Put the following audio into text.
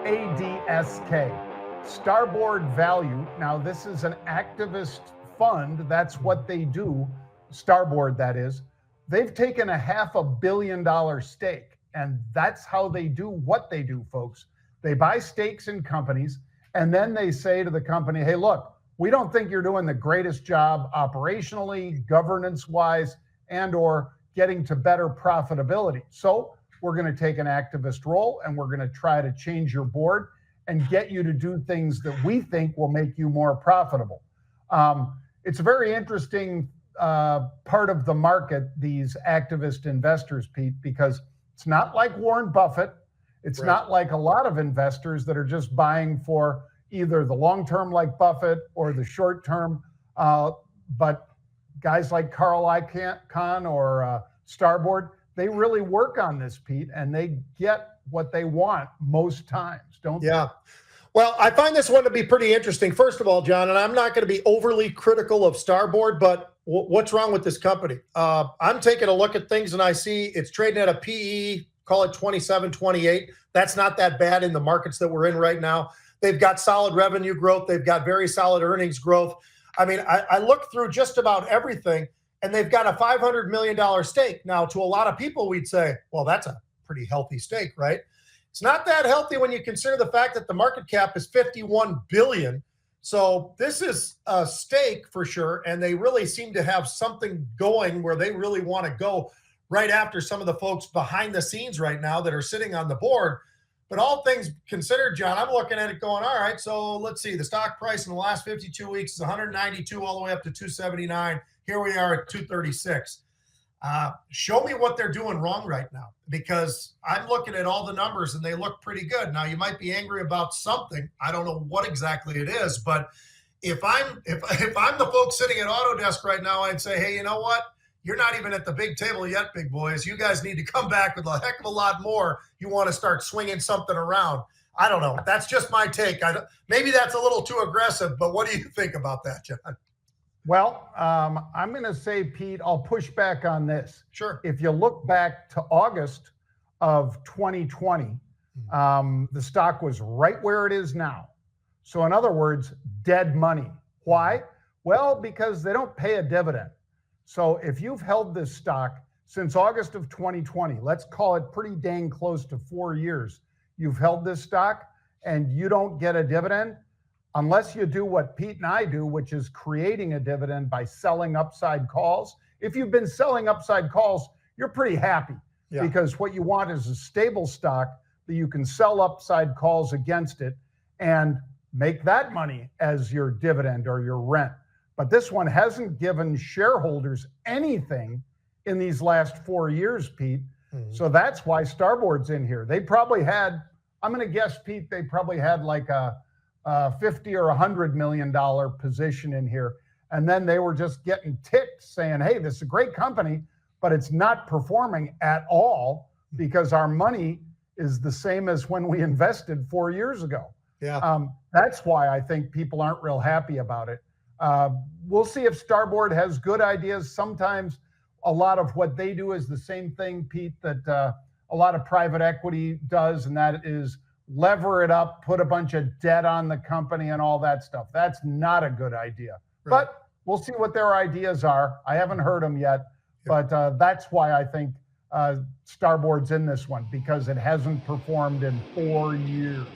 ADSK, Starboard Value. Now, this is an activist fund. That's what they do. Starboard, that is. They've taken a $500 million stake, and that's how they do what they do, folks. They buy stakes in companies, and then they say to the company, hey, look, we don't think you're doing the greatest job operationally, governance-wise, and or getting to better profitability. So we're going to take an activist role, and we're going to try to change your board and get you to do things that we think will make you more profitable. It's a very interesting part of the market, these activist investors, Pete, because it's not like Warren Buffett. It's not like a lot of investors that are just buying for either the long term like Buffett or the short term. But guys like Carl Icahn or Starboard, they really work on this, Pete, and they get what they want most times, don't they? Yeah. Well, I find this one to be pretty interesting. First of all, John, and I'm not going to be overly critical of Starboard, but what's wrong with this company? I'm taking a look at things and I see it's trading at a PE, call it 27, 28. That's not that bad in the markets that we're in right now. They've got solid revenue growth. They've got very solid earnings growth. I mean, I looked through just about everything, and they've got a $500 million stake. Now, to a lot of people, we'd say, well, that's a pretty healthy stake, right? It's not that healthy when you consider the fact that the market cap is $51 billion. So this is a stake for sure, and they really seem to have something going where they really want to go right after some of the folks behind the scenes right now that are sitting on the board. But all things considered, John, I'm looking at it going, all right, so let's see. The stock price in the last 52 weeks is 192 all the way up to 279. Here we are at 236. Show me what they're doing wrong right now, because I'm looking at all the numbers and they look pretty good. Now, you might be angry about something. I don't know what exactly it is, but if I'm the folks sitting at Autodesk right now, I'd say, hey, you know what? You're not even at the big table yet, big boys. You guys need to come back with a heck of a lot more. You want to start swinging something around. I don't know. That's just my take. Maybe that's a little too aggressive, but what do you think about that, John? Well, I'm going to say, Pete, I'll push back on this. Sure. If you look back to August of 2020, the stock was right where it is now. So in other words, dead money. Why? Well, because they don't pay a dividend. So if you've held this stock since August of 2020, let's call it pretty dang close to 4 years, you've held this stock and you don't get a dividend, unless you do what Pete and I do, which is creating a dividend by selling upside calls. If you've been selling upside calls, you're pretty happy, because what you want is a stable stock that you can sell upside calls against it and make that money as your dividend or your rent. But this one hasn't given shareholders anything in these last 4 years, Pete. So that's why Starboard's in here. They probably had, I'm going to guess, Pete, they probably had like a $50 or $100 million position in here. And then they were just getting ticked saying, hey, this is a great company, but it's not performing at all because our money is the same as when we invested 4 years ago. That's why I think people aren't real happy about it. We'll see if Starboard has good ideas. Sometimes a lot of what they do is the same thing, Pete, that a lot of private equity does, and that is lever it up, put a bunch of debt on the company and all that stuff. That's not a good idea. But we'll see what their ideas are. I haven't heard them yet, but that's why I think Starboard's in this one, because it hasn't performed in 4 years.